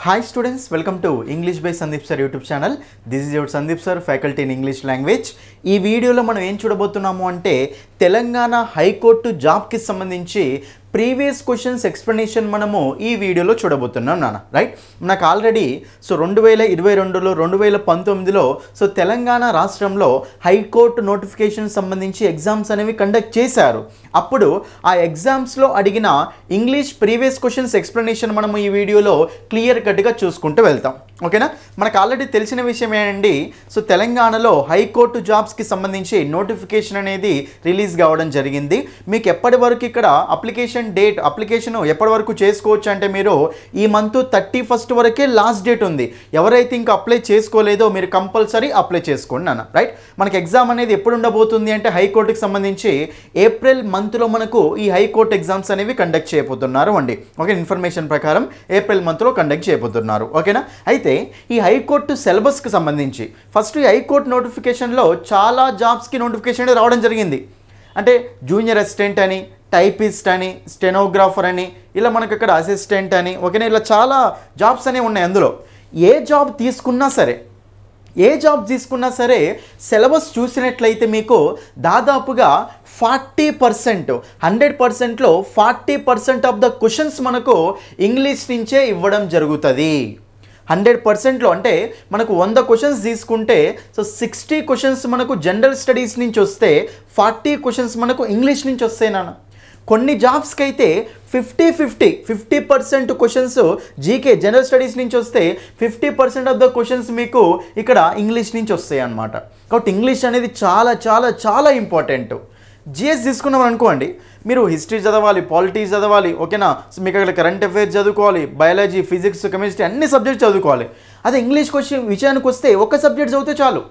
Hi students, welcome to English by Sandeep Sir YouTube channel. This is your Sandeep Sir, faculty in English language. ఈ వీడియోలో మనం ఏం చూడబోతున్నాము అంటే Telangana high court జాబ్కి సంబంధించి ప్రీవియస్ క్వశ్చన్స్ ఎక్స్ప్లెనేషన్ మనము ఈ వీడియోలో చూడబోతున్నాం నాన్న, రైట్? మనకు ఆల్రెడీ 2022లో 2019లో తెలంగాణ రాష్ట్రంలో హైకోర్టు నోటిఫికేషన్ సంబంధించి ఎగ్జామ్స్ అనేవి కండక్ట్ చేశారు. అప్పుడు ఆ ఎగ్జామ్స్లో అడిగిన ఇంగ్లీష్ ప్రీవియస్ క్వశ్చన్స్ ఎక్స్ప్లెనేషన్ మనము ఈ వీడియోలో క్లియర్ కట్గా చూసుకుంటూ వెళ్తాం. ఓకేనా? మనకు ఆల్రెడీ తెలిసిన విషయం ఏంటండి, తెలంగాణలో హైకోర్టు జాబ్స్కి సంబంధించి నోటిఫికేషన్ అనేది రిలీజ్ కావడం జరిగింది. మీకు ఎప్పటి వరకు ఇక్కడ అప్లికేషన్ ఎప్పటి వరకు చేసుకోవచ్చు అంటే మీరు ఈ మంత్ 31st వరకే లాస్ట్ డేట్ ఉంది. ఎవరైతే ఇంకా అప్లై చేసుకోలేదో మీరు కంపల్సరీ అప్లై చేసుకోండి నాన్న, రైట్? మనకి ఎగ్జామ్ అనేది ఎప్పుడు ఉండబోతుంది అంటే హైకోర్టుకి సంబంధించి ఏప్రిల్ మంత్లో మనకు ఈ హైకోర్టు ఎగ్జామ్స్ అనేవి కండక్ట్ చేయబోతున్నారు అండి. ఓకే, ఇన్ఫర్మేషన్ ప్రకారం ఏప్రిల్ మంత్లో కండక్ట్ చేయబోతున్నారు. ఓకేనా? అయితే ఈ హైకోర్టు సిలబస్కి సంబంధించి ఫస్ట్ ఈ హైకోర్టు నోటిఫికేషన్లో చాలా జాబ్స్కి నోటిఫికేషన్ రావడం జరిగింది. అంటే జూనియర్ అసిస్టెంట్ అని, టైపిస్ట్ అని, స్టెనోగ్రాఫర్ అని, ఇలా మనకు ఇక్కడ అసిస్టెంట్ అని, ఓకేనా, ఇలా చాలా జాబ్స్ అనేవి ఉన్నాయి. అందులో ఏ జాబ్ తీసుకున్నా సరే సిలబస్ చూసినట్లయితే మీకు దాదాపుగా 40%, 100%లో 40% ఆఫ్ ద క్వశ్చన్స్ మనకు ఇంగ్లీష్ నుంచే ఇవ్వడం జరుగుతుంది. 100%లో అంటే మనకు 100 క్వశ్చన్స్ తీసుకుంటే 60 క్వశ్చన్స్ మనకు జనరల్ స్టడీస్ నుంచి వస్తే 40 క్వశ్చన్స్ మనకు ఇంగ్లీష్ నుంచి వస్తాయి నాన్న. కొన్ని జాబ్స్కి అయితే 50% క్వశ్చన్స్ జీకే జనరల్ స్టడీస్ నుంచి వస్తే 50% ఆఫ్ ద క్వశ్చన్స్ మీకు ఇక్కడ ఇంగ్లీష్ నుంచి వస్తాయి అన్నమాట. కాబట్టి ఇంగ్లీష్ అనేది చాలా చాలా చాలా ఇంపార్టెంట్. జిఎస్ తీసుకున్నాం అనుకోండి, మీరు హిస్టరీ చదవాలి, పాలిటిక్స్ చదవాలి, ఓకేనా, మీకు అక్కడ కరెంట్ అఫైర్స్ చదువుకోవాలి, బయాలజీ, ఫిజిక్స్, కెమిస్ట్రీ అన్ని సబ్జెక్ట్స్ చదువుకోవాలి. అదే ఇంగ్లీష్ విషయానికి వస్తే ఒక సబ్జెక్ట్ చదివితే చాలు,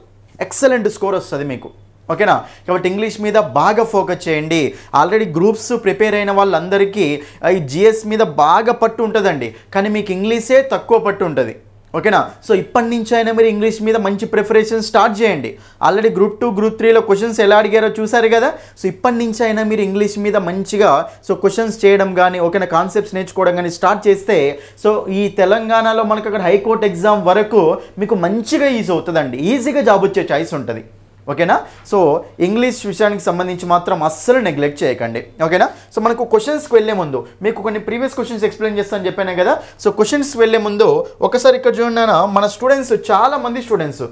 ఎక్సలెంట్ స్కోర్ వస్తుంది మీకు. ఓకేనా? కాబట్టి ఇంగ్లీష్ మీద బాగా ఫోకస్ చేయండి. ఆల్రెడీ గ్రూప్స్ ప్రిపేర్ అయిన వాళ్ళందరికీ ఈ జిఎస్ మీద బాగా పట్టు ఉంటుందండి, కానీ మీకు ఇంగ్లీషే తక్కువ పట్టు ఉంటుంది. ఓకేనా? ఇప్పటి నుంచి అయినా మీరు ఇంగ్లీష్ మీద మంచి ప్రిపరేషన్ స్టార్ట్ చేయండి. ఆల్రెడీ గ్రూప్ 2, గ్రూప్ 3లో క్వశ్చన్స్ ఎలా అడిగారో చూసారు కదా. ఇప్పటి నుంచి అయినా మీరు ఇంగ్లీష్ మీద మంచిగా క్వశ్చన్స్ చేయడం కానీ, ఓకేనా, కాన్సెప్ట్స్ నేర్చుకోవడం కానీ స్టార్ట్ చేస్తే ఈ తెలంగాణలో మనకు అక్కడ హైకోర్టు ఎగ్జామ్ వరకు మీకు మంచిగా ఈజీ అవుతుందండి, ఈజీగా జాబ్ వచ్చే ఛాయిస్ ఉంటుంది. ఓకేనా? ఇంగ్లీష్ విషయానికి సంబంధించి మాత్రం అస్సలు నెగ్లెక్ట్ చేయకండి. ఓకేనా? మనకు క్వశ్చన్స్కి వెళ్ళే ముందు మీకు కొన్ని ప్రీవియస్ క్వశ్చన్స్ ఎక్స్ప్లెయిన్ చేస్తాను చెప్పాను కదా. క్వశ్చన్స్కి వెళ్ళే ముందు ఒకసారి ఇక్కడ చూడండి, మన స్టూడెంట్స్ చాలామంది స్టూడెంట్స్,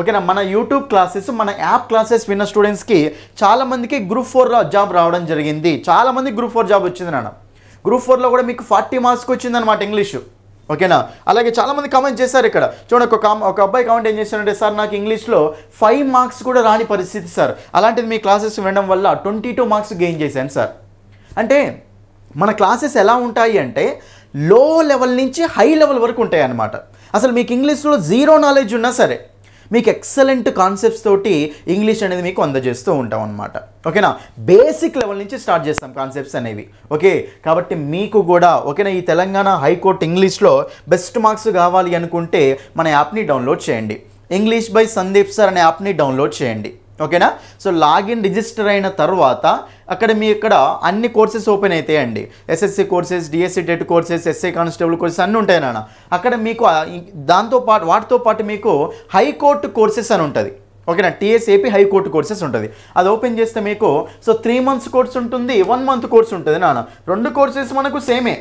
ఓకేనా, మన యూట్యూబ్ క్లాసెస్, మన యాప్ క్లాసెస్ విన్న స్టూడెంట్స్కి చాలామందికి గ్రూప్ 4 జాబ్ రావడం జరిగింది. చాలామంది గ్రూప్ 4 జాబ్ వచ్చింది నాన్న. గ్రూప్ 4లో కూడా మీకు 40 మార్క్స్కి వచ్చిందనమాట ఇంగ్లీషు. ఓకేనా? అలాగే చాలామంది కామెంట్ చేశారు. ఇక్కడ చూడండి, ఒక అబ్బాయి కామెంట్ ఏం చేశారంటే, సార్ నాకు ఇంగ్లీష్లో 5 మార్క్స్ కూడా రాని పరిస్థితి సార్, అలాంటిది మీ క్లాసెస్ వినడం వల్ల 22 మార్క్స్ గెయిన్ చేశాను సార్. అంటే మన క్లాసెస్ ఎలా ఉంటాయి అంటే లో లెవెల్ నుంచి హై లెవెల్ వరకు ఉంటాయి అన్నమాట. అసలు మీకు ఇంగ్లీష్లో జీరో నాలెడ్జ్ ఉన్నా సరే మీకు ఎక్సలెంట్ కాన్సెప్ట్స్ తోటి ఇంగ్లీష్ అనేది మీకు అందజేస్తూ ఉంటాం అనమాట. ఓకేనా? బేసిక్ లెవెల్ నుంచి స్టార్ట్ చేస్తాం కాన్సెప్ట్స్ అనేవి. ఓకే, కాబట్టి మీకు కూడా ఓకేనా ఈ తెలంగాణ హైకోర్టు ఇంగ్లీష్లో బెస్ట్ మార్క్స్ కావాలి అనుకుంటే మన యాప్ని డౌన్లోడ్ చేయండి. ఇంగ్లీష్ బై సందీప్ సార్ అనే యాప్ని డౌన్లోడ్ చేయండి. ఓకేనా? లాగిన్ రిజిస్టర్ అయిన తర్వాత అక్కడ మీ ఇక్కడ అన్ని కోర్సెస్ ఓపెన్ అవుతాయండి. SSC courses, DSC TET courses, SI constable courses అన్నీ ఉంటాయి నాన్న. అక్కడ మీకు వాటితో పాటు మీకు హైకోర్టు కోర్సెస్ అని ఉంటుంది. ఓకేనా? టీఎస్ఏపీ హైకోర్టు కోర్సెస్ ఉంటుంది. అది ఓపెన్ చేస్తే మీకు 3 months కోర్స్ ఉంటుంది, 1 month కోర్స్ ఉంటుంది నాన్న. 2 కోర్సెస్ మనకు సేమే,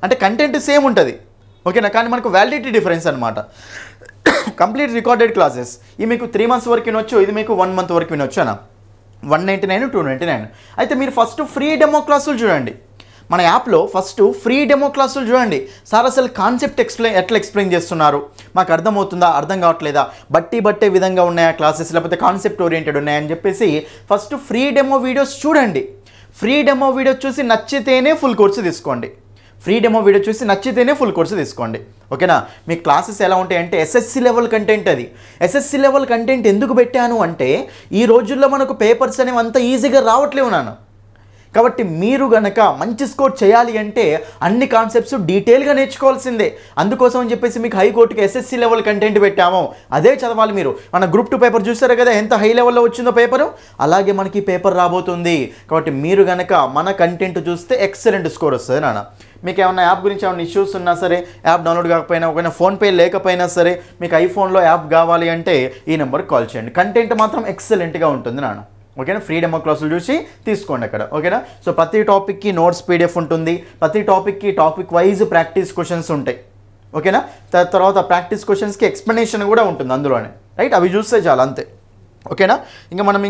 అంటే కంటెంట్ సేమ్ ఉంటుంది. ఓకేనా? కానీ మనకు వ్యాలిడిటీ డిఫరెన్స్ అనమాట. కంప్లీట్ రికార్డెడ్ క్లాసెస్ ఇవి మీకు 3 months వరకు వినొచ్చు, ఇది మీకు 1 month వరకు వినొచ్చు అన్న. 199, 299. అయితే మీరు ఫస్ట్ ఫ్రీ డెమో క్లాసులు చూడండి. మన యాప్లో ఫస్ట్ ఫ్రీ డెమో క్లాసులు చూడండి. సార్ అసలు కాన్సెప్ట్ ఎట్లా ఎక్స్ప్లెయిన్ చేస్తున్నారు, మాకు అర్థమవుతుందా, అర్థం కావట్లేదా, బట్టే విధంగా ఉన్నాయా క్లాసెస్, లేకపోతే కాన్సెప్ట్ ఓరియంటెడ్ ఉన్నాయని చెప్పేసి ఫస్ట్ ఫ్రీ డెమో వీడియోస్ చూడండి. ఫ్రీ డెమో వీడియో చూసి నచ్చితేనే ఫుల్ కోర్సు తీసుకోండి. ఫుల్ కోర్సు తీసుకోండి. ఓకేనా? మీ క్లాసెస్ ఎలా ఉంటాయంటే ఎస్ఎస్సి లెవెల్ కంటెంట్. అది ఎస్ఎస్సి లెవెల్ కంటెంట్ ఎందుకు పెట్టాను అంటే ఈ రోజుల్లో మనకు పేపర్స్ అనేవి అంత ఈజీగా రావట్లేవు నాన్న. కాబట్టి మీరు గనక మంచి స్కోర్ చేయాలి అంటే అన్ని కాన్సెప్ట్స్ డీటెయిల్గా నేర్చుకోవాల్సిందే. అందుకోసం అని చెప్పేసి మీకు హైకోర్టుకి ఎస్ఎస్సి లెవెల్ కంటెంట్ పెట్టాము, అదే చదవాలి మీరు. మన గ్రూప్ 2 పేపర్ చూసారు కదా ఎంత హై లెవెల్లో వచ్చిందో పేపరు, అలాగే మనకి పేపర్ రాబోతుంది. కాబట్టి మీరు గనక మన కంటెంట్ చూస్తే ఎక్సలెంట్ స్కోర్ వస్తుంది నాన్న. మీకు ఏమైనా యాప్ గురించి ఏమైనా ఇష్యూస్ ఉన్నా సరే, యాప్ డౌన్లోడ్ కాకపోయినా, ఒకవేళ ఫోన్పే లేకపోయినా సరే, మీకు ఐఫోన్లో యాప్ కావాలి అంటే ఈ నెంబర్కి కాల్ చేయండి. కంటెంట్ మాత్రం ఎక్సలెంట్గా ఉంటుంది నాన్న. ఓకేనా, ఫ్రీ డెమో క్లాసులు చూసి తీసుకోండి అక్కడ. ఓకేనా, సో ప్రతి టాపిక్కి నోట్స్ పీడిఎఫ్ ఉంటుంది, ప్రతి టాపిక్కి టాపిక్ వైజ్ ప్రాక్టీస్ క్వశ్చన్స్ ఉంటాయి. ఓకేనా, తర్వాత ప్రాక్టీస్ క్వశ్చన్స్కి ఎక్స్ప్లెనేషన్ కూడా ఉంటుంది అందులోనే, రైట్? అవి చూస్తే చాలు అంతే. ఓకేనా,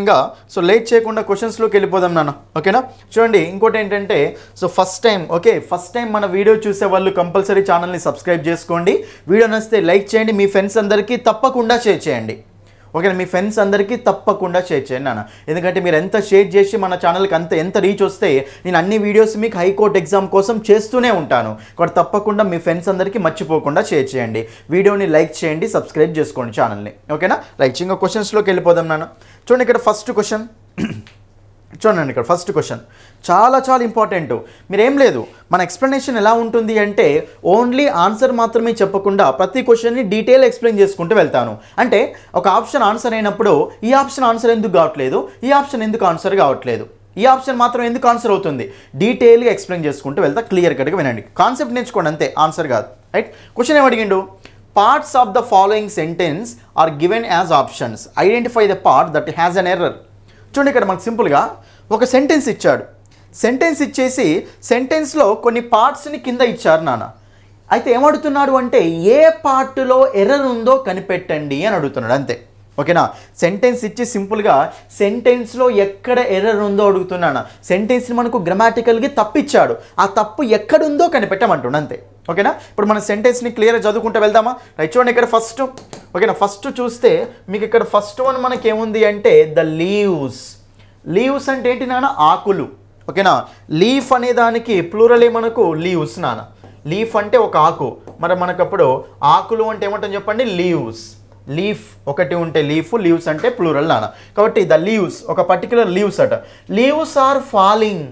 ఇంకా సో లేట్ చేయకుండా క్వశ్చన్స్లోకి వెళ్ళిపోదాం నాన్న. ఓకేనా, చూడండి ఇంకోటి ఏంటంటే, సో ఫస్ట్ టైం మన వీడియో చూసే వాళ్ళు కంపల్సరీ ఛానల్ని సబ్స్క్రైబ్ చేసుకోండి. వీడియో నచ్చితే లైక్ చేయండి, మీ ఫ్రెండ్స్ అందరికీ తప్పకుండా షేర్ చేయండి. ఓకేనా, మీ ఫ్రెండ్స్ అందరికీ తప్పకుండా షేర్ చేయండి నాన్న. ఎందుకంటే మీరు ఎంత షేర్ చేసి మన ఛానల్కి ఎంత రీచ్ వస్తే నేను అన్ని వీడియోస్ మీకు హైకోర్టు ఎగ్జామ్ కోసం చేస్తూనే ఉంటాను. కాబట్టి తప్పకుండా మీ ఫ్రెండ్స్ అందరికీ మర్చిపోకుండా షేర్ చేయండి, వీడియోని లైక్ చేయండి, సబ్స్క్రైబ్ చేసుకోండి ఛానల్ని. ఓకేనా, రైట్. ఇంకా క్వశ్చన్స్లోకి వెళ్ళిపోదాం నాన్న. చూడండి ఇక్కడ ఫస్ట్ క్వశ్చన్ చూడండి, ఇక్కడ ఫస్ట్ క్వశ్చన్ చాలా ఇంపార్టెంట్. మీరేం లేదు, మన ఎక్స్ప్లెనేషన్ ఎలా ఉంటుంది అంటే ఓన్లీ ఆన్సర్ మాత్రమే చెప్పకుండా ప్రతి క్వశ్చన్ని డీటెయిల్ ఎక్స్ప్లెయిన్ చేసుకుంటూ వెళ్తాను. అంటే ఒక ఆప్షన్ ఆన్సర్ అయినప్పుడు ఈ ఆప్షన్ ఆన్సర్ ఎందుకు కావట్లేదు, ఈ ఆప్షన్ ఎందుకు ఆన్సర్ కావట్లేదు, ఈ ఆప్షన్ మాత్రం ఎందుకు ఆన్సర్ అవుతుంది, డీటెయిల్గా ఎక్స్ప్లెయిన్ చేసుకుంటూ వెళ్తా. క్లియర్ కట్గా వినండి, కాన్సెప్ట్ నేర్చుకోండి అంతే, ఆన్సర్ కాదు, రైట్? క్వశ్చన్ ఏమడిగిండు, parts of the following sentence are given as options, identify the part that has an error. చూడండి ఇక్కడ మనకు సింపుల్గా ఒక సెంటెన్స్ ఇచ్చాడు, సెంటెన్స్ ఇచ్చేసి సెంటెన్స్లో కొన్ని పార్ట్స్ని కింద ఇచ్చారు నాన్న. అయితే ఏమడుగుతున్నాడు అంటే ఏ పార్ట్లో ఎర్రర్ ఉందో కనిపెట్టండి అని అడుగుతున్నాడు అంతే. ఓకేనా, సెంటెన్స్ ఇచ్చి సింపుల్గా సెంటెన్స్లో ఎక్కడ ఎర్రర్ ఉందో అడుగుతున్నాను. సెంటెన్స్ని మనకు గ్రామాటికల్గా తప్పిచ్చాడు, ఆ తప్పు ఎక్కడుందో కనిపెట్టమంటుండ అంతే. ఓకేనా, ఇప్పుడు మన సెంటెన్స్ని క్లియర్గా చదువుకుంటూ వెళ్దామా? రైట్, చూడండి ఇక్కడ ఫస్ట్. ఓకేనా, ఫస్ట్ చూస్తే మీకు ఇక్కడ ఫస్ట్ వన్ మనకి ఏముంది అంటే ద లీవ్స్. లీవ్స్ అంటే ఏంటి నాన్న, ఆకులు. ఓకేనా, లీఫ్ అనే దానికి ప్లూరలే మనకు లీవ్స్ నాన్న. లీఫ్ అంటే ఒక ఆకు, మరి మనకప్పుడు ఆకులు అంటే ఏమంటాం చెప్పండి, లీవ్స్. లీఫ్ ఒకటి ఉంటే లీఫ్, లీవ్స్ అంటే ప్లూరల్ నాన్న. కాబట్టి ద లీవ్స్ ఒక పర్టికులర్ లీవ్స్ అట. Leaves are falling.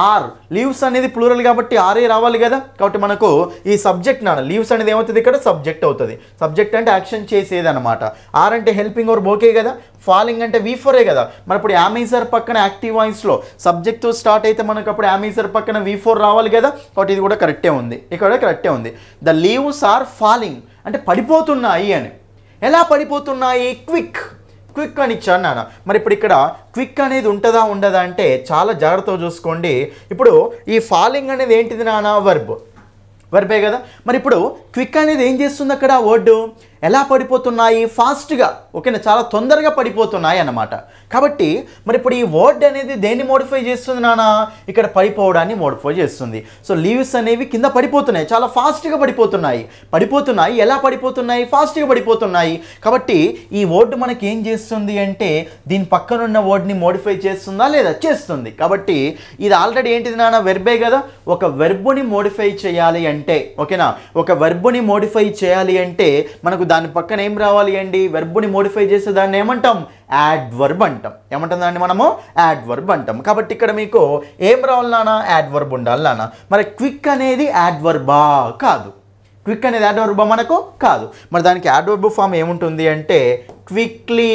Are leaves అనేది ప్లూరల్ కాబట్టి ఆరే రావాలి కదా. కాబట్టి మనకు ఈ సబ్జెక్ట్ నాన్న, లీవ్స్ అనేది ఏమవుతుంది ఇక్కడ, సబ్జెక్ట్ అవుతుంది. సబ్జెక్ట్ అంటే యాక్షన్ చేసేది అనమాట. ఆర్ అంటే హెల్పింగ్ ఆర్ బోకే కదా. ఫాలింగ్ అంటే V4 కదా. మరి ఇప్పుడు యామీజర్ పక్కన యాక్టివ్ వాయిస్లో సబ్జెక్ట్తో స్టార్ట్ అయితే మనకు అప్పుడు యామీజర్ పక్కన V4 రావాలి కదా. కాబట్టి ఇది కూడా కరెక్టే ఉంది, ఇక్కడ కరెక్టే ఉంది. ద లీవ్స్ ఆర్ ఫాలింగ్ అంటే పడిపోతున్నాయి అని. ఎలా పడిపోతున్నాయి, క్విక్ అని ఇచ్చాను నాన్న. మరి ఇప్పుడు ఇక్కడ క్విక్ అనేది ఉంటుందా ఉండదా అంటే చాలా జాగ్రత్తగా చూసుకోండి. ఇప్పుడు ఈ ఫాలింగ్ అనేది ఏంటిది నాన్న, వర్బే కదా. మరి ఇప్పుడు క్విక్ అనేది ఏం చేస్తుంది అక్కడ, వర్డ్ ఎలా పడిపోతున్నాయి, ఫాస్ట్గా. ఓకేనా, చాలా తొందరగా పడిపోతున్నాయి అన్నమాట. కాబట్టి మరి ఇప్పుడు ఈ వర్డ్ అనేది దేన్ని మోడిఫై చేస్తుంది నాన్న, ఇక్కడ పడిపోవడాన్ని మోడిఫై చేస్తుంది. సో లీవ్స్ అనేవి కింద పడిపోతున్నాయి, చాలా ఫాస్ట్గా పడిపోతున్నాయి. ఎలా పడిపోతున్నాయి, ఫాస్ట్గా పడిపోతున్నాయి. కాబట్టి ఈ వర్డ్ మనకి ఏం చేస్తుంది అంటే దీని పక్కనున్న వర్డ్ని మోడిఫై చేస్తుందా లేదా, చేస్తుంది. కాబట్టి ఇది ఆల్రెడీ ఏంటిది నాన్న, వెర్బే కదా. ఒక వెర్బుని మోడిఫై చేయాలి అంటే, ఓకేనా, ఒక వెర్బుని మోడిఫై చేయాలి అంటే మనకు దాని పక్కన ఏం రావాలి అండి, వెర్బుని మోడిఫై చేసే దాన్ని ఏమంటాం, యాడ్వర్బ్ అంటాం. ఏమంటాం దాన్ని మనము, యాడ్వర్బ్ అంటాం. కాబట్టి ఇక్కడ మీకు ఏం రావాలి నాన్న, యాడ్వర్బ్ ఉండాలి నాన్న. మరి క్విక్ అనేది యాడ్వర్బా, కాదు. క్విక్ అనేది యాడ్వర్బ్ మనకు కాదు. మరి దానికి యాడ్వర్బ్ ఫామ్ ఏముంటుంది అంటే క్విక్లీ.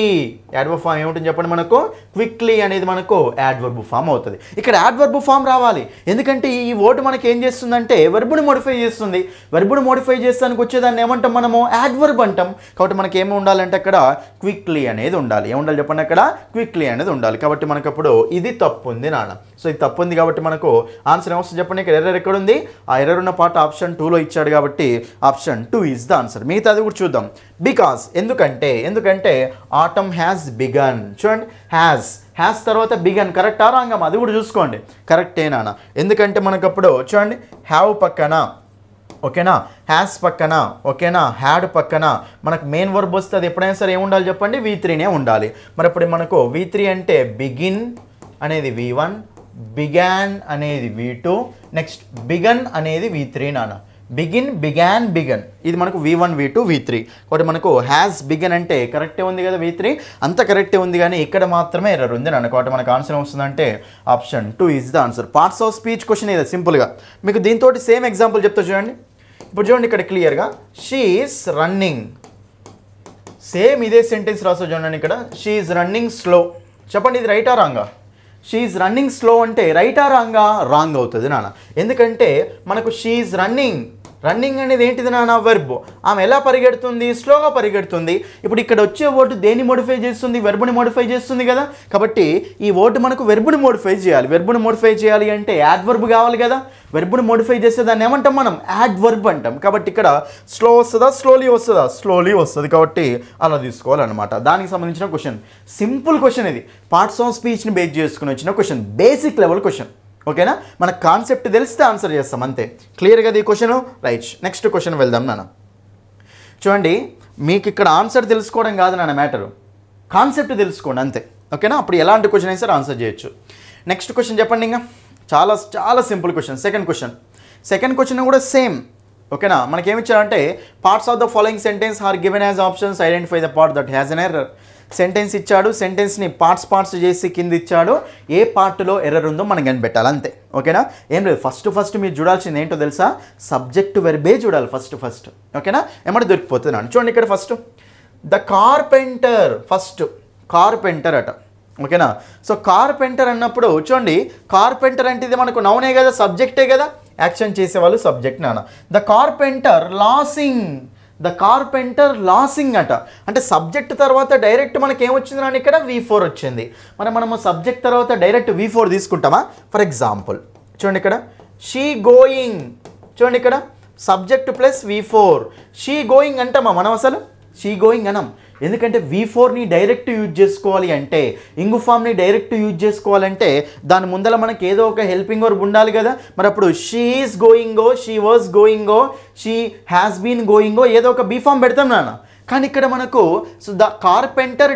యాడ్వర్బ్ ఫామ్ ఏముంటుంది చెప్పండి మనకు, క్విక్లీ అనేది మనకు యాడ్వర్బ్ ఫామ్ అవుతుంది. ఇక్కడ యాడ్వర్బ్ ఫామ్ రావాలి, ఎందుకంటే ఈ వర్డ్ మనకి ఏం చేస్తుందంటే వెర్బుని మోడిఫై చేస్తుంది. వెర్బుని మోడిఫై చేస్తానికి వచ్చేదాన్ని ఏమంటాం మనము, యాడ్వర్బ్ అంటాం. కాబట్టి మనకి ఏమి ఉండాలంటే అక్కడ క్విక్లీ అనేది ఉండాలి. ఏముండాలి చెప్పండి, అక్కడ క్విక్లీ అనేది ఉండాలి. కాబట్టి మనకు అప్పుడు ఇది తప్పు ఉంది నాన్న. సో ఇది తప్పు ఉంది కాబట్టి మనకు ఆన్సర్ ఏమొస్తుంది చెప్పండి, ఇక్కడ ఎర్రర్ ఎక్కడ ఉంది, ఆ ఎర్రర్ ఉన్న పార్ట్ ఆప్షన్ 2లో ఇచ్చాడు కాబట్టి ఆప్షన్ 2 ఈజ్ ద ఆన్సర్. మిగతా అది కూడా చూద్దాం. బికాస్ ఎందుకంటే ఆటమ్ హ్యాస్ బిగన్. చూడండి, హ్యాస్ తర్వాత బిగన్, కరెక్టా రాంగమ్మా, అది కూడా చూసుకోండి, కరెక్టేనా. ఎందుకంటే మనకప్పుడు చూడండి హ్యావ్ పక్కన, ఓకేనా, హ్యాస్ పక్కన, ఓకేనా, హ్యాడ్ పక్కన మనకు మెయిన్ వర్బ్ వస్తుంది. ఎప్పుడైనా సరే ఏముండాలి చెప్పండి, V3నే ఉండాలి. మరి ఇప్పుడు మనకు V3 అంటే బిగిన్ అనేది V1, బిగాన్ అనేది V2, నెక్స్ట్ బిగన్ అనేది V3 నాన్న. Begin, began, begun. ఇది మనకు V1, V2, V3. కాబట్టి మనకు హ్యాస్ బిగన్ అంటే కరెక్టే ఉంది కదా V3, అంత కరెక్టే ఉంది, కానీ ఇక్కడ మాత్రమే ఎర్రర్ ఉంది నాన్న. కాబట్టి మనకు ఆన్సర్ వస్తుందంటే option 2 is the answer. Parts of speech question ఇది సింపుల్గా మీకు దీంతో సేమ్ ఎగ్జాంపుల్ చెప్తా చూడండి. ఇప్పుడు చూడండి ఇక్కడ క్లియర్గా షీ ఈస్ రన్నింగ్, సేమ్ ఇదే సెంటెన్స్ రాసా చూడండి. ఇక్కడ షీ ఈజ్ రన్నింగ్ స్లో. చెప్పండి ఇది రైటా రాంగా? షీ ఈజ్ రన్నింగ్ స్లో అంటే రైటా రాంగా? రాంగ్ అవుతుంది నాన్న. ఎందుకంటే మనకు షీ ఈజ్ రన్నింగ్, రన్నింగ్ అనేది ఏంటిది నాన్న? వెర్బ్. ఆమె ఎలా పరిగెడుతుంది? స్లోగా పరిగెడుతుంది. ఇప్పుడు ఇక్కడ వచ్చే వర్డ్ దేన్ని మోడిఫై చేస్తుంది? వెర్బ్ని మోడిఫై చేస్తుంది కదా. కాబట్టి ఈ వర్డ్ మనకు వెర్బ్ని మోడిఫై చేయాలి. వెర్బ్ని మోడిఫై చేయాలి అంటే యాడ్వర్బ్ కావాలి కదా. వెర్బ్ని మోడిఫై చేసే దాన్ని ఏమంటాం మనం? యాడ్వర్బ్ అంటాం. కాబట్టి ఇక్కడ స్లో వస్తుందా, స్లోలీ వస్తుందా? స్లోలీ వస్తుంది. కాబట్టి అలా తీసుకోవాలన్నమాట. దానికి సంబంధించిన క్వశ్చన్, సింపుల్ క్వశ్చన్ ఇది. పార్ట్స్ ఆఫ్ స్పీచ్ని బేస్ చేసుకుని వచ్చిన క్వశ్చన్, బేసిక్ లెవెల్ క్వశ్చన్. ఓకేనా? మన కాన్సెప్ట్ తెలిస్తే ఆన్సర్ చేస్తాం అంతే. క్లియర్గా ఈ క్వశ్చన్ రైట్. నెక్స్ట్ క్వశ్చన్ వెళ్దాం నాన్న. చూడండి మీకు ఇక్కడ ఆన్సర్ తెలుసుకోవడం కాదు నాన్న మ్యాటరు, కాన్సెప్ట్ తెలుసుకోండి అంతే. ఓకేనా? అప్పుడు ఎలాంటి క్వశ్చన్ అయితే ఆన్సర్ చేయొచ్చు. నెక్స్ట్ క్వశ్చన్ చెప్పండి. ఇంకా చాలా చాలా సింపుల్ క్వశ్చన్. సెకండ్ క్వశ్చన్ కూడా సేమ్. ఓకేనా? మనకేమిచ్చారంటే parts of the following sentence are given as options, identify the part that has an error. Sentence ఇచ్చాడు, సెంటెన్స్ని పార్ట్స్ చేసి కింద ఇచ్చాడు, ఏ పార్ట్లో ఎర్రర్ ఉందో మనం కనిపెట్టాలి అంతే. ఓకేనా? ఏం లేదు, ఫస్ట్ మీరు చూడాల్సింది ఏంటో తెలుసా? సబ్జెక్ట్ వెర్బే చూడాలి ఫస్ట్. ఓకేనా? ఏమంటే దొరికిపోతుంది నాన్న. చూడండి ఇక్కడ first the carpenter, first carpenter అట. ఓకేనా? సో కార్పెంటర్ అన్నప్పుడు చూడండి, కార్పెంటర్ అంటే ఇది మనకు నౌనే కదా, సబ్జెక్టే కదా, యాక్షన్ చేసేవాళ్ళు సబ్జెక్ట్ నాన్న. ద కార్పెంటర్ లాసింగ్ అట. అంటే సబ్జెక్ట్ తర్వాత డైరెక్ట్ మనకి ఏమొచ్చింది నాన్న? ఇక్కడ V4 వచ్చింది. మనము సబ్జెక్ట్ తర్వాత డైరెక్ట్ V4 తీసుకుంటామా? ఫర్ ఎగ్జాంపుల్ చూడండి ఇక్కడ షీ గోయింగ్, చూడండి ఇక్కడ subject plus V4. She going అంటామా మనం? అసలు షీ గోయింగ్ అనం. ఎందుకంటే V4ని డైరెక్ట్ యూజ్ చేసుకోవాలి అంటే, ఇంగు ఫామ్ని డైరెక్ట్ యూజ్ చేసుకోవాలంటే దాని ముందర మనకి ఏదో ఒక హెల్పింగ్ వర్బ్ ఉండాలి కదా. మరి అప్పుడు షీ ఈజ్ గోయింగో, షీ వాజ్ గోయింగో, షీ హ్యాస్ బీన్ గోయింగో, ఏదో ఒక బీ ఫామ్ పెడతాం నాన్న. కానీ ఇక్కడ మనకు సో ద కార్పెంటర్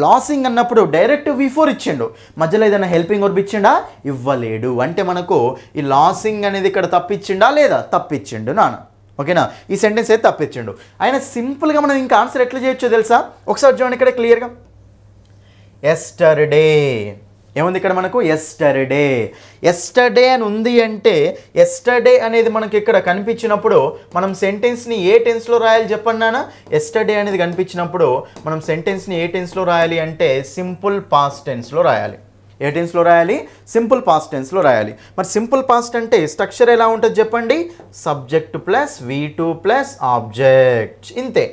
లాసింగ్ అన్నప్పుడు డైరెక్ట్ V4 ఇచ్చిండు, మధ్యలో ఏదైనా హెల్పింగ్ వర్బ్ ఇచ్చిండా? ఇవ్వలేడు. అంటే మనకు ఈ లాసింగ్ అనేది ఇక్కడ తప్పిచ్చిండా లేదా? తప్పిచ్చిండు నాన్న. ఓకేనా? ఈ సెంటెన్స్ అయితే తప్పించండు. ఆయన సింపుల్గా మనం ఇంకా ఆన్సర్ ఎట్లా చేయొచ్చో తెలుసా? ఒకసారి చూడండి ఇక్కడ క్లియర్గా. ఎస్టర్డే ఏముంది ఇక్కడ మనకు? ఎస్టర్డే అని ఉంది అంటే ఎస్టర్డే అనేది మనకి ఇక్కడ కనిపించినప్పుడు మనం సెంటెన్స్ని ఏ టెన్స్లో రాయాలి చెప్పండి నాన్న? ఎస్టర్డే అనేది కనిపించినప్పుడు మనం సెంటెన్స్ని ఏ టెన్స్లో రాయాలి అంటే సింపుల్ పాస్ట్ టెన్స్లో రాయాలి. ఏ టెన్స్లో రాయాలి? సింపుల్ పాస్ట్ టెన్స్లో రాయాలి. మరి సింపుల్ పాస్ట్ అంటే స్ట్రక్చర్ ఎలా ఉంటుంది చెప్పండి? Subject plus V2 plus object, ఇంతే.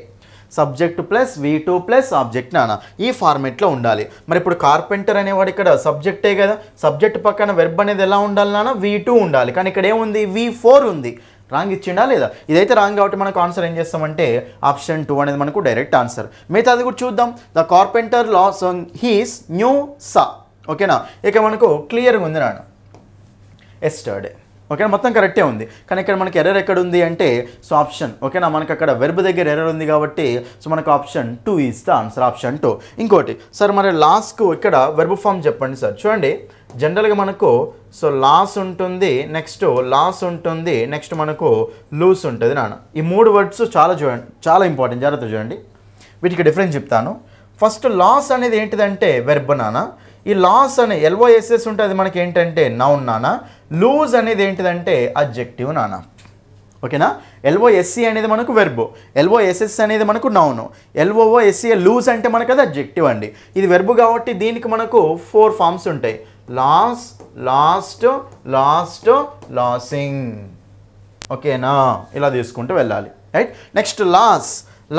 Subject plus V2 plus object నాన్న, ఈ ఫార్మేట్లో ఉండాలి. మరి ఇప్పుడు కార్పెంటర్ అనేవాడు ఇక్కడ సబ్జెక్టే కదా, సబ్జెక్ట్ పక్కన వెర్బ్ అనేది ఎలా ఉండాలి నాన్న? V2 ఉండాలి. కానీ ఇక్కడ ఏముంది? V4 ఉంది. రాంగ్ ఇచ్చిండా లేదా? ఇదైతే రాంగ్ కాబట్టి మనకు ఆన్సర్ ఏం చేస్తామంటే ఆప్షన్ 2 అనేది మనకు డైరెక్ట్ ఆన్సర్. మిగతా అది కూడా చూద్దాం. The carpenter loss on his new saw. ఓకేనా? ఇక మనకు క్లియర్గా ఉంది నాన్న ఎస్టర్డే. ఓకేనా? మొత్తం కరెక్టే ఉంది. కానీ ఇక్కడ మనకి ఎర్రర్ ఎక్కడ ఉంది అంటే సో ఆప్షన్. ఓకేనా? మనకు అక్కడ వెర్బ్ దగ్గర ఎర్రర్ ఉంది కాబట్టి సో మనకు option 2 is the answer. Option 2. ఇంకోటి సార్ మరి లాస్ట్కు ఇక్కడ వెర్బ్ ఫామ్ చెప్పండి సార్. చూడండి జనరల్గా మనకు సో లాస్ ఉంటుంది, నెక్స్ట్ లాస్ ఉంటుంది, నెక్స్ట్ మనకు లూస్ ఉంటుంది నాన్న. ఈ 3 వర్డ్స్ చాలా ఇంపార్టెంట్, జాగ్రత్త చూడండి. వీటికి డిఫరెన్స్ చెప్తాను. ఫస్ట్ లాస్ అనేది ఏంటిదంటే వెర్బ్ నాన్న. ఈ లాస్ అనే LOSS ఉంటే అది మనకి ఏంటంటే నౌన్ నాన్న. లూజ్ అనేది ఏంటిదంటే అడ్జెక్టివ్ నాన్న. ఓకేనా? LOSE అనేది మనకు వెర్బ్, LOSS అనేది మనకు నౌన్, LOOSE లూజ్ అంటే మనకు అది అడ్జెక్టివ్ అండి. ఇది వెర్బ్ కాబట్టి దీనికి మనకు 4 ఫామ్స్ ఉంటాయి. Lose, lost, losing. ఓకేనా? ఇలా తీసుకుంటూ వెళ్ళాలి. రైట్? నెక్స్ట్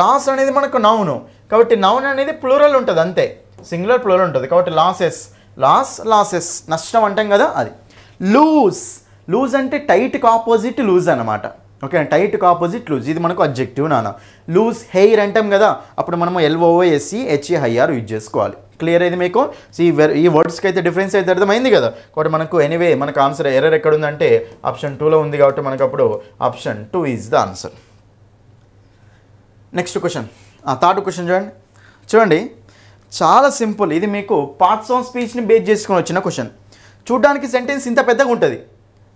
లాస్ అనేది మనకు నౌను కాబట్టి నౌన్ అనేది ప్లూరల్ ఉంటుంది అంతే, సింగులర్ ప్లూరల్ ఉంటుంది కాబట్టి లాసెస్ నష్టం అంటాం కదా అది. లూజ్ అంటే టైట్కి ఆపోజిట్ లూజ్ అనమాట. ఓకే, టైట్కి ఆపోజిట్ లూజ్, ఇది మనకు అడ్జెక్టివ్ నాన్న. లూజ్ హెయిర్ అంటాం కదా, అప్పుడు మనము LOOSEHEIR యూజ్ చేసుకోవాలి. క్లియర్ అయింది మీకు? ఈ వర్డ్స్కి అయితే డిఫరెన్స్ అయితే అర్థమైంది కదా. కాబట్టి మనకు ఎనీవే మనకు ఆన్సర్ ఎర్రర్ ఎక్కడ ఉందంటే ఆప్షన్ 2లో ఉంది కాబట్టి మనకు అప్పుడు option 2 is the answer. Next question, third question చూడండి చాలా సింపుల్. ఇది మీకు పార్ట్స్ ఆఫ్ స్పీచ్ని బేస్ చేసుకొని వచ్చిన క్వశ్చన్. చూడడానికి సెంటెన్స్ ఇంత పెద్దగా ఉంటుంది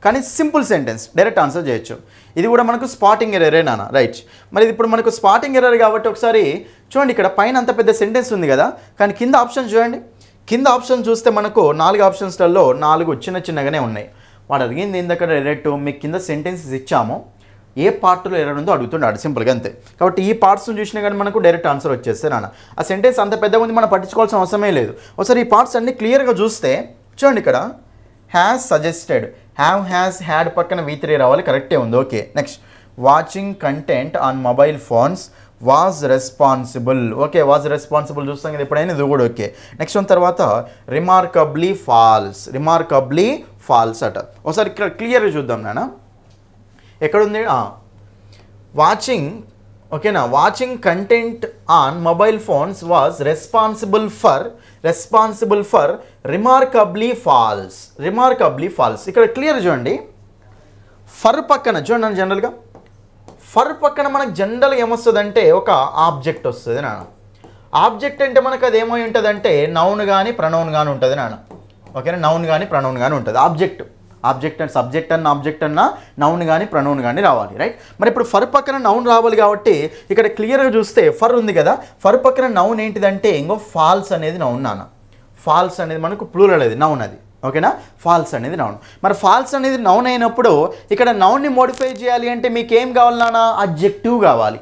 కానీ సింపుల్ సెంటెన్స్ డైరెక్ట్ ఆన్సర్ చేయొచ్చు. ఇది కూడా మనకు స్పాటింగ్ ఎర్రరే నాన్న, రైట్. మరి ఇది ఇప్పుడు మనకు స్పాటింగ్ ఎర్రర్ కాబట్టి ఒకసారి చూడండి, ఇక్కడ పైన అంత పెద్ద సెంటెన్స్ ఉంది కదా, కానీ కింద ఆప్షన్ చూడండి. కింద ఆప్షన్ చూస్తే మనకు 4 ఆప్షన్స్లలో 4 చిన్నగానే ఉన్నాయి. వాడు అడిగింది ఏందక్కడ డైరెక్ట్ మీకు కింద సెంటెన్సెస్ ఇచ్చాము, ఏ పార్ట్లో ఎర్రర్ ఉందో అడుగుతున్నాడు సింపుల్గా అంతే. కాబట్టి ఈ పార్ట్స్ని చూసినా కానీ మనకు డైరెక్ట్ ఆన్సర్ వచ్చేస్తే నాన్న. ఆ సెంటెన్స్ అంత పెద్దగా ఉంది, మనం పట్టించుకోవాల్సిన అవసరమే లేదు. ఒకసారి ఈ పార్ట్స్ అన్ని క్లియర్గా చూస్తే చూడండి, ఇక్కడ has suggested, have has had పక్కన V3 రావాలి, కరెక్టే ఉంది, okay. Next watching content on mobile phones was responsible, okay. Was responsible చూస్తాం కదా ఎప్పుడైనా, ఇది కూడా ఓకే. నెక్స్ట్ వన్ తర్వాత రిమార్కబ్లీ ఫాల్స్ అట. ఒకసారి ఇక్కడ క్లియర్గా చూద్దాం నాన్న, ఎక్కడుంది వాచింగ్, ఓకేనా. Watching content on mobile phones was responsible for remarkably falls. ఇక్కడ క్లియర్ చూడండి, ఫర్ పక్కన చూడండి జనరల్గా, ఫర్ పక్కన మనకు జనరల్గా ఏమొస్తుందంటే ఒక ఆబ్జెక్ట్ వస్తుంది నాన్న. ఆబ్జెక్ట్ అంటే మనకు అది ఏమై ఉంటుంది అంటే నౌన్ కానీ ప్రనౌన్ కానీ ఉంటుంది నాన్న, ఓకేనా. నౌన్ కానీ ప్రనౌన్ కానీ ఉంటుంది. ఆబ్జెక్ట్ అండ్ సబ్జెక్ట్ అన్న ఆబ్జెక్ట్ అన్న నౌన్ కానీ ప్రనౌన్ కానీ రావాలి, రైట్. మరి ఇప్పుడు ఫర్ పక్కన నౌన్ రావాలి కాబట్టి ఇక్కడ క్లియర్గా చూస్తే ఫర్ ఉంది కదా, ఫర్ పక్కన నౌన్ ఏంటిదంటే ఇంకో ఫాల్స్ అనేది నౌన్ నాన్న. ఫాల్స్ అనేది మనకు ప్లూరల్, అది నౌన్, అది ఓకేనా. ఫాల్స్ అనేది నౌన్. మరి ఫాల్స్ అనేది నౌన్ అయినప్పుడు ఇక్కడ నౌన్ని మోడిఫై చేయాలి అంటే మీకు ఏం కావాలి నాన్న, అడ్జెక్టివ్ కావాలి.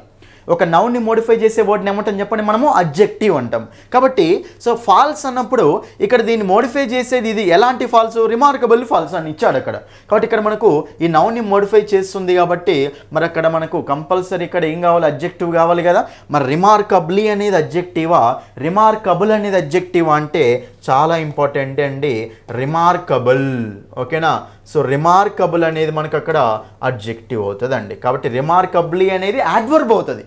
ఒక నౌన్ని మోడిఫై చేసే వర్డ్ని ఏమంటాం చెప్పండి, మనము అడ్జెక్టివ్ అంటాం. కాబట్టి సో ఫాల్స్ అన్నప్పుడు ఇక్కడ దీన్ని మోడిఫై చేసేది ఇది ఎలాంటి ఫాల్స్, రిమార్కబుల్ ఫాల్స్ అని ఇచ్చాడు అక్కడ. కాబట్టి ఇక్కడ మనకు ఈ నౌన్ని మోడిఫై చేస్తుంది కాబట్టి మరి అక్కడ మనకు కంపల్సరీ ఇక్కడ ఏం కావాలి, అడ్జెక్టివ్ కావాలి కదా. మరి రిమార్కబ్లీ అనేది అడ్జెక్టివా, రిమార్కబుల్ అనేది అడ్జెక్టివా అంటే చాలా ఇంపార్టెంట్ అండి, రిమార్కబుల్, ఓకేనా. సో రిమార్కబుల్ అనేది మనకు అక్కడ అడ్జెక్టివ్ అవుతుంది అండి. కాబట్టి రిమార్కబ్లీ అనేది యాడ్వర్బ్ అవుతుంది,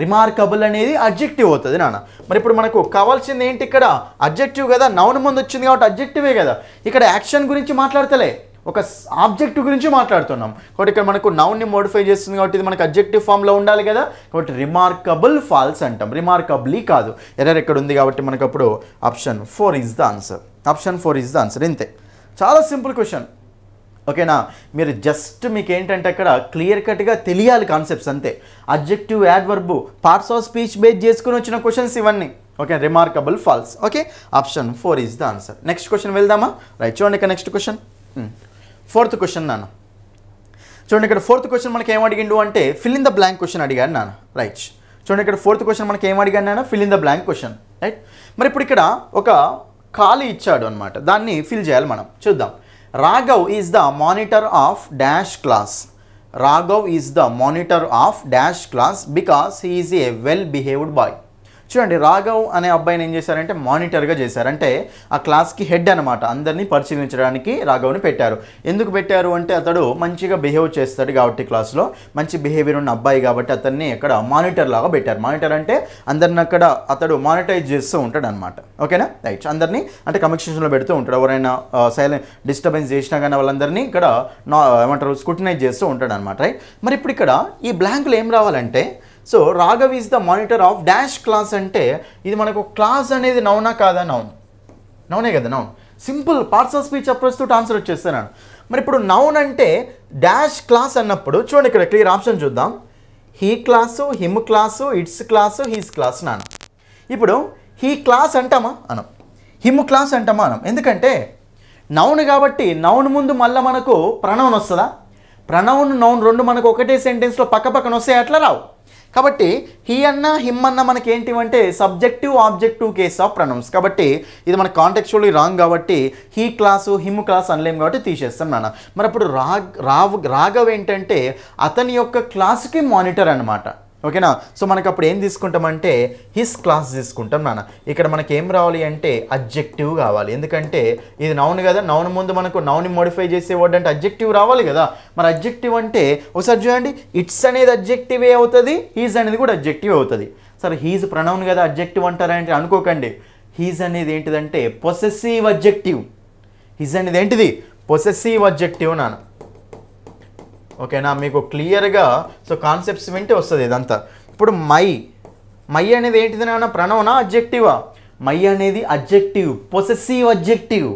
రిమార్కబుల్ అనేది అడ్జెక్టివ్ అవుతుంది నాన్న. మరి ఇప్పుడు మనకు కావాల్సింది ఏంటి, ఇక్కడ అడ్జెక్టివ్ కదా, నౌన్ ముందు వచ్చింది కాబట్టి అడ్జెక్టివే కదా. ఇక్కడ యాక్షన్ గురించి మాట్లాడతలే, ఒక ఆబ్జెక్టివ్ గురించి మాట్లాడుతున్నాం. కాబట్టి ఇక్కడ మనకు నౌన్ని మోడిఫై చేస్తుంది కాబట్టి ఇది మనకు అడ్జెక్టివ్ ఫామ్లో ఉండాలి కదా. కాబట్టి రిమార్కబుల్ ఫాల్స్ అంటాం, రిమార్కబ్లీ కాదు. ఎర్రర్ ఎక్కడ ఉంది కాబట్టి మనకు అప్పుడు ఆప్షన్ 4 ఈజ్ ద ఆన్సర్. ఇంతే, చాలా సింపుల్ క్వశ్చన్, ఓకేనా. మీరు జస్ట్ మీకు ఏంటంటే అక్కడ క్లియర్ కట్గా తెలియాలి కాన్సెప్ట్స్ అంతే. Adjective, adverb, parts of speech base చేసుకుని వచ్చిన క్వశ్చన్స్ ఇవన్నీ, okay. Remarkable false, okay. Option 4 is the answer. Next question వెళ్దామా, రైట్. చూడండి ఇక్కడ నెక్స్ట్ క్వశ్చన్, 4th క్వశ్చన్ నాన్న. చూడండి ఇక్కడ 4th క్వశ్చన్ మనకి ఏం అడిగిండు అంటే fill in the blank question అడిగాడు నాన్న, రైట్. చూడండి ఇక్కడ 4th క్వశ్చన్ మనకి ఏం అడిగాడు నాన్న, fill in the blank question, right. మరి ఇప్పుడు ఇక్కడ ఒక ఖాళీ ఇచ్చాడు అనమాట, దాన్ని ఫిల్ చేయాలి మనం. చూద్దాం. Raghav is the monitor of dash class because he is a well behaved boy. చూడండి, రాఘవ్ అనే అబ్బాయిని ఏం చేశారంటే మానిటర్గా చేశారంటే ఆ క్లాస్కి హెడ్ అనమాట. అందరినీ పరిశీలించడానికి రాఘవ్ని పెట్టారు. ఎందుకు పెట్టారు అంటే అతడు మంచిగా బిహేవ్ చేస్తాడు కాబట్టి, క్లాస్లో మంచి బిహేవియర్ ఉన్న అబ్బాయి కాబట్టి అతన్ని అక్కడ మానిటర్ లాగా పెట్టారు. మానిటర్ అంటే అందరిని అక్కడ అతడు మానిటైజ్ చేస్తూ ఉంటాడు అనమాట, ఓకేనా, రైట్. అందరినీ అంటే కమ్యూనికేషన్లో పెడుతూ ఉంటాడు. ఎవరైనా సైలెంట్ డిస్టర్బెన్స్ చేసినా కానీ వాళ్ళందరినీ ఇక్కడ ఏమంటారు స్క్రూటినైజ్ చేస్తూ ఉంటాడు అనమాట, రైట్. మరి ఇప్పుడు ఇక్కడ ఈ బ్లాంక్లో ఏం రావాలంటే, so Raghav is the monitor of dash class అంటే ఇది మనకు క్లాస్ అనేది నౌనా కాదా, నౌనే కదా, noun. Simple parts of speech approach తోటి ఆన్సర్ వచ్చేస్తున్నాను. మరి ఇప్పుడు నౌన్ అంటే డాష్ క్లాస్ అన్నప్పుడు చూడండి ఇక్కడ క్లియర్ ఆప్షన్ చూద్దాం. He class, him class, it's class, he's class నాన్న. ఇప్పుడు హీ క్లాస్ అంటామా అనం, హిమ్ క్లాస్ అంటామా అనం. ఎందుకంటే నౌన్ కాబట్టి నౌన్ ముందు మళ్ళీ మనకు ప్రనౌన్ వస్తుందా, ప్రనౌన్ నౌన్ రెండు మనకు ఒకటే సెంటెన్స్లో పక్కన వస్తాయి, అట్లా రావు. కాబట్టి హీ అన్న హిమ్ అన్న మనకి ఏంటివంటే subjective objective case of pronouns. కాబట్టి ఇది మన కాంటెక్చువల్లీ రాంగ్ కాబట్టి హీ క్లాసు హిమ్ క్లాస్ అనలేము కాబట్టి తీసేస్తాం నాన్న. మరి అప్పుడు రాఘవ్ ఏంటంటే అతని యొక్క క్లాస్కి మానిటర్ అనమాట, ఓకేనా. సో మనకు అప్పుడు ఏం తీసుకుంటామంటే హిస్ క్లాస్ తీసుకుంటాం నాన్న. ఇక్కడ మనకి ఏం రావాలి అంటే అడ్జెక్టివ్ కావాలి. ఎందుకంటే ఇది నౌన్ కదా, నౌన్ ముందు మనకు నౌన్ మోడిఫై చేసే వర్డ్ అంటే అడ్జెక్టివ్ రావాలి కదా. మరి అడ్జెక్టివ్ అంటే ఒకసారి చూడండి, ఇట్స్ అనేది అడ్జెక్టివే అవుతుంది, హీజ్ అనేది కూడా అడ్జెక్టివ్ అవుతుంది. సరే హీజ్ ప్రనౌన్ కదా అడ్జెక్టివ్ అంటారంటే అనుకోకండి. హీజ్ అనేది ఏంటిదంటే పొసెసివ్ అడ్జెక్టివ్. హీజ్ అనేది ఏంటిది పొసెసివ్ అడ్జెక్టివ్ నాన్న, ఓకేనా. మీకు క్లియర్గా సో కాన్సెప్ట్స్ వింటే వస్తుంది ఇదంతా. ఇప్పుడు మై అనేది ఏంటిది నాన్న, ప్రనౌనా అడ్జెక్టివా? మై అనేది adjective, possessive adjective.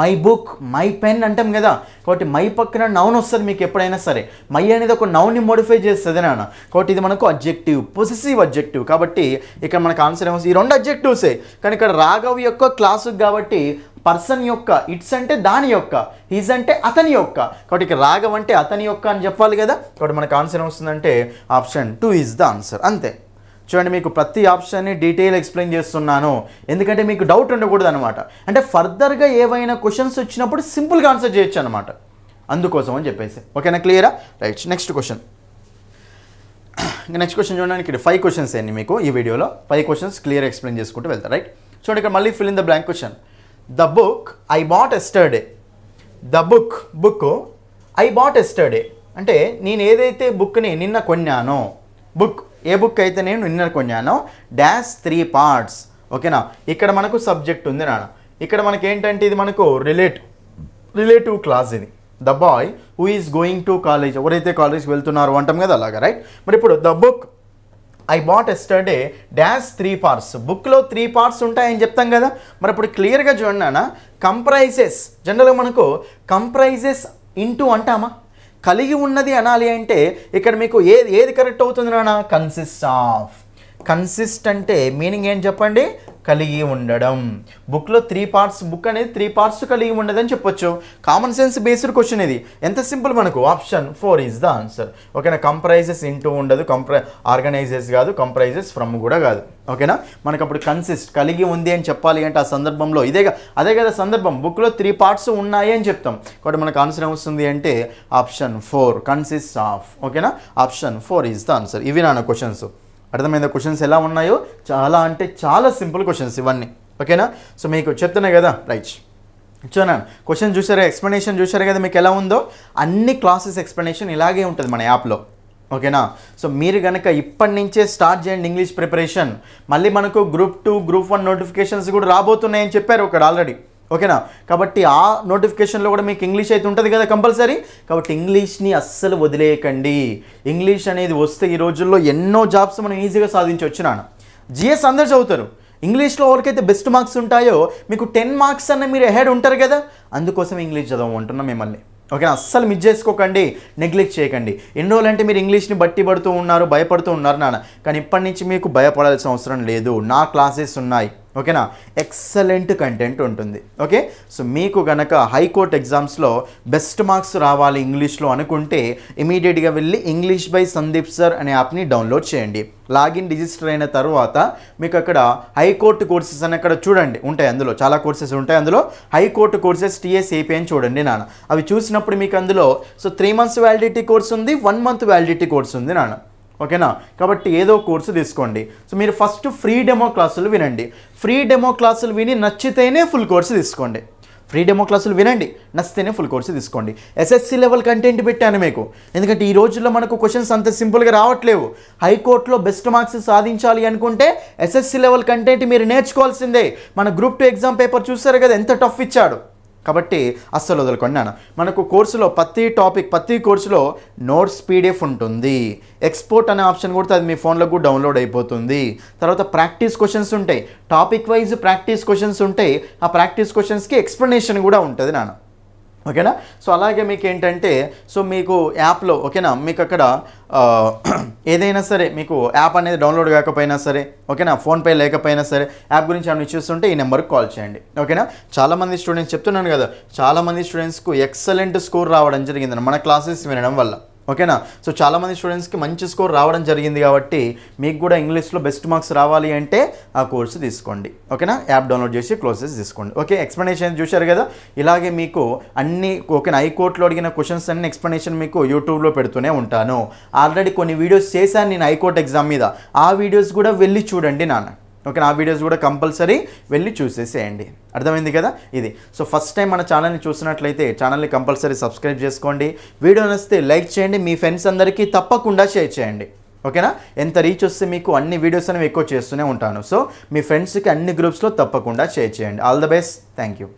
My book, my pen అంటాం కదా. కాబట్టి మై పక్కన నౌన్ వస్తుంది మీకు ఎప్పుడైనా సరే. మై అనేది ఒక నౌన్ని మోడిఫై చేస్తుంది నాన్న. కాబట్టి ఇది మనకు అడ్జెక్టివ్, పొసెసివ్ అడ్జెక్టివ్. కాబట్టి ఇక్కడ మనకు ఆన్సర్ ఏమొస్తుంది, ఈ రెండు అడ్జెక్టివ్సే. కానీ ఇక్కడ రాఘవ్ యొక్క క్లాసు కాబట్టి పర్సన్ యొక్క, ఇట్స్ అంటే దాని యొక్క, హిజ్ అంటే అతని యొక్క. కాబట్టి ఇక్కడ రాఘవ్ అంటే అతని యొక్క అని చెప్పాలి కదా. కాబట్టి మనకు ఆన్సర్ ఏమొస్తుందంటే ఆప్షన్ 2 ఈజ్ ద ఆన్సర్. అంతే. చూడండి, మీకు ప్రతి ఆప్షన్ని డీటెయిల్ ఎక్స్ప్లెయిన్ చేస్తున్నాను ఎందుకంటే మీకు డౌట్ ఉండకూడదు అనమాట. అంటే ఫర్దర్గా ఏవైనా క్వశ్చన్స్ వచ్చినప్పుడు సింపుల్గా ఆన్సర్ చేయొచ్చు అనమాట, అందుకోసం అని చెప్పేసి. ఓకేనా, క్లియరా? Right. Next question. Next question చూడడానికి ఇక్కడ 5 క్వశ్చన్స్ అయ్యండి మీకు ఈ వీడియోలో. 5 క్వశ్చన్స్ క్లియర్ ఎక్స్ప్లెయిన్ చేసుకుంటూ వెళ్తారు. రైట్. చూడండి, ఇక్కడ మళ్ళీ fill in the blank question. The book I bought yesterday. The book I bought yesterday అంటే నేను ఏదైతే బుక్ని నిన్న కొన్నానో, బుక్ ఏ బుక్ అయితే నేను నిన్న కొన్నానో, డాష్ 3 పార్ట్స్. ఓకేనా, ఇక్కడ మనకు సబ్జెక్ట్ ఉంది నాన్న. ఇక్కడ మనకి ఏంటంటే ఇది మనకు రిలేటివ్ క్లాస్ ఇది. The boy who is going to college, ఎవరైతే కాలేజ్కి వెళ్తున్నారో అంటాం కదా అలాగా. రైట్. మరి ఇప్పుడు the book I bought yesterday dash 3 parts. బుక్లో 3 పార్ట్స్ ఉంటాయని చెప్తాం కదా. మరి ఇప్పుడు క్లియర్గా చూడండి నాన్న, కంప్రైజెస్. జనరల్గా మనకు కంప్రైజెస్ ఇంటూ అంటామా, కలిగి ఉన్నది అనాలి అంటే ఇక్కడ మీకు ఏది కరెక్ట్ అవుతుంది నాన్న, కన్సిస్ట్ ఆఫ్. కన్సిస్ట్ అంటే మీనింగ్ ఏం చెప్పండి, కలిగి ఉండడం. బుక్లో 3 పార్ట్స్, బుక్ అనేది 3 పార్ట్స్ కలిగి ఉండదని చెప్పొచ్చు. కామన్ సెన్స్ బేస్డ్ క్వశ్చన్ ఇది. ఎంత సింపుల్, మనకు ఆప్షన్ 4 ఈజ్ ద ఆన్సర్. ఓకేనా, కంప్రైజెస్ ఇంటూ ఉండదు, ఆర్గనైజెస్ కాదు, కంప్రైజెస్ ఫ్రమ్ కూడా కాదు. ఓకేనా, మనకు అప్పుడు కన్సిస్ట్ కలిగి ఉంది అని చెప్పాలి అంటే ఆ సందర్భంలో అదే కదా సందర్భం. బుక్లో 3 పార్ట్స్ ఉన్నాయి అని చెప్తాం. కాబట్టి మనకు ఆన్సర్ ఏమొస్తుంది అంటే ఆప్షన్ 4, కన్సిస్ట్ ఆఫ్. ఓకేనా, ఆప్షన్ 4 ఈజ్ ద ఆన్సర్. ఇవి నాన్న క్వశ్చన్స్. అర్థమైందా క్వశ్చన్స్ ఎలా ఉన్నాయో? చాలా అంటే చాలా సింపుల్ క్వశ్చన్స్ ఇవన్నీ. ఓకేనా, సో మీకు చెప్తున్నా కదా. రైట్. చూడండి, క్వశ్చన్ చూసారా, ఎక్స్ప్లెనేషన్ చూసారా కదా మీకు ఎలా ఉందో. అన్ని క్లాసెస్ ఎక్స్ప్లెనేషన్ ఇలాగే ఉంటుంది మన యాప్లో. ఓకేనా, సో మీరు కనుక ఇప్పటి నుంచే స్టార్ట్ చేయండి ఇంగ్లీష్ ప్రిపరేషన్. మళ్ళీ మనకు గ్రూప్ 2, గ్రూప్ 1 నోటిఫికేషన్స్ కూడా రాబోతున్నాయని చెప్పారు ఒకడు ఆల్రెడీ. ఓకేనా, కాబట్టి ఆ నోటిఫికేషన్లో కూడా మీకు ఇంగ్లీష్ అయితే ఉంటుంది కదా కంపల్సరీ. కాబట్టి ఇంగ్లీష్ని అస్సలు వదిలేయకండి. ఇంగ్లీష్ అనేది వస్తే ఈ రోజుల్లో ఎన్నో జాబ్స్ మనం ఈజీగా సాధించవచ్చు నాన్న. జిఎస్ అందరు చదువుతారు. ఇంగ్లీష్లో ఎవరికైతే బెస్ట్ మార్క్స్ ఉంటాయో మీకు 10 మార్క్స్ అన్న మీరు అహెడ్ ఉంటారు కదా. అందుకోసం ఇంగ్లీష్ చదవమంటున్నాం మిమ్మల్ని. ఓకేనా, అస్సలు మిస్ చేసుకోకండి, నెగ్లెక్ట్ చేయకండి. ఎన్ని రోజులు అంటే మీరు ఇంగ్లీష్ని బట్టి పడుతూ ఉన్నారు, భయపడుతూ ఉన్నారు నాన్న. కానీ ఇప్పటి నుంచి మీకు భయపడాల్సిన అవసరం లేదు. నా క్లాసెస్ ఉన్నాయి. ఓకేనా, ఎక్సలెంట్ కంటెంట్ ఉంటుంది. ఓకే, సో మీకు గనక హైకోర్టు ఎగ్జామ్స్లో బెస్ట్ మార్క్స్ రావాలి ఇంగ్లీష్లో అనుకుంటే ఇమీడియట్గా వెళ్ళి ఇంగ్లీష్ బై సందీప్ సార్ అనే యాప్ని డౌన్లోడ్ చేయండి. లాగిన్ రిజిస్టర్ అయిన తర్వాత మీకు అక్కడ హైకోర్టు కోర్సెస్ అని అక్కడ చూడండి ఉంటాయి. అందులో చాలా కోర్సెస్ ఉంటాయి. అందులో హైకోర్టు కోర్సెస్ TSAP అని చూడండి నాన్న. అవి చూసినప్పుడు మీకు అందులో 3 months వ్యాలిడిటీ కోర్స్ ఉంది, 1 month వ్యాలిడిటీ కోర్స్ ఉంది నాన్న. ఓకేనా, కాబట్టి ఏదో కోర్సు తీసుకోండి. సో మీరు ఫస్ట్ ఫ్రీ డెమో క్లాసులు వినండి. ఫ్రీ డెమో క్లాసులు విని నచ్చితేనే ఫుల్ కోర్సు తీసుకోండి. ఫ్రీ డెమో క్లాసులు వినండి, నచ్చితేనే ఫుల్ కోర్సు తీసుకోండి. SSC లెవెల్ కంటెంట్ పెట్టాను మీకు, ఎందుకంటే ఈ రోజుల్లో మనకు క్వశ్చన్స్ అంత సింపుల్గా రావట్లేవు. హైకోర్టులో బెస్ట్ మార్క్స్ సాధించాలి అనుకుంటే SSC లెవెల్ కంటెంట్ మీరు నేర్చుకోవాల్సిందే. మన గ్రూప్ 2 ఎగ్జామ్ పేపర్ చూస్తారు కదా ఎంత టఫ్ ఇచ్చాడు. కాబట్టి అస్సలు వదలకండి నాన్న. మనకు కోర్సులో ప్రతి కోర్సులో నోట్స్ PDF ఉంటుంది. ఎక్స్పోర్ట్ అనే ఆప్షన్ కొడితే అది మీ ఫోన్లకు కూడా డౌన్లోడ్ అయిపోతుంది. తర్వాత ప్రాక్టీస్ క్వశ్చన్స్ ఉంటాయి, టాపిక్ వైజ్ ప్రాక్టీస్ క్వశ్చన్స్ ఉంటాయి. ఆ ప్రాక్టీస్ క్వశ్చన్స్కి ఎక్స్ప్లెనేషన్ కూడా ఉంటుంది నాన్న. ఓకేనా, సో అలాగే మీకు ఏంటంటే సో మీకు యాప్లో ఓకేనా మీకు అక్కడ ఏదైనా సరే మీకు యాప్ అనేది డౌన్లోడ్ కాకపోయినా సరే ఓకేనా, ఫోన్పే లేకపోయినా సరే యాప్ గురించి ఏమైనా చూస్తుంటే ఈ నెంబర్కి కాల్ చేయండి. ఓకేనా, చాలామంది స్టూడెంట్స్ చెప్తున్నాను కదా, చాలామంది స్టూడెంట్స్కు ఎక్సలెంట్ స్కోర్ రావడం జరిగింది మన క్లాసెస్ వినడం వల్ల. ఓకేనా, సో చాలామంది స్టూడెంట్స్కి మంచి స్కోర్ రావడం జరిగింది. కాబట్టి మీకు కూడా ఇంగ్లీష్లో బెస్ట్ మార్క్స్ రావాలి అంటే ఆ కోర్సు తీసుకోండి. ఓకేనా, యాప్ డౌన్లోడ్ చేసి క్లాసెస్ తీసుకోండి. ఓకే, ఎక్స్ప్లెనేషన్ చూశారు కదా. ఇలాగే మీకు అన్ని ఓకేనా హైకోర్టులో అడిగిన క్వశ్చన్స్ అన్ని ఎక్స్ప్లెనేషన్ మీకు యూట్యూబ్లో పెడుతూనే ఉంటాను. ఆల్రెడీ కొన్ని వీడియోస్ చేశాను నేను హైకోర్టు ఎగ్జామ్ మీద. ఆ వీడియోస్ కూడా వెళ్ళి చూడండి నాన్న. ఓకే, ఆ వీడియోస్ కూడా కంపల్సరీ వెళ్ళి చూసేసేయండి. అర్థమైంది కదా ఇది. సో ఫస్ట్ టైం మన ఛానల్ని చూసినట్లయితే ఛానల్ని కంపల్సరీ సబ్స్క్రైబ్ చేసుకోండి. వీడియో నచ్చితే లైక్ చేయండి, మీ ఫ్రెండ్స్ అందరికీ తప్పకుండా షేర్ చేయండి. ఓకేనా, ఎంత రీచ్ వస్తే మీకు అన్ని వీడియోస్ అనేవి ఎక్కువ చేస్తూనే ఉంటాను. సో మీ ఫ్రెండ్స్కి అన్ని గ్రూప్స్లో తప్పకుండా షేర్ చేయండి. All the best, thank you.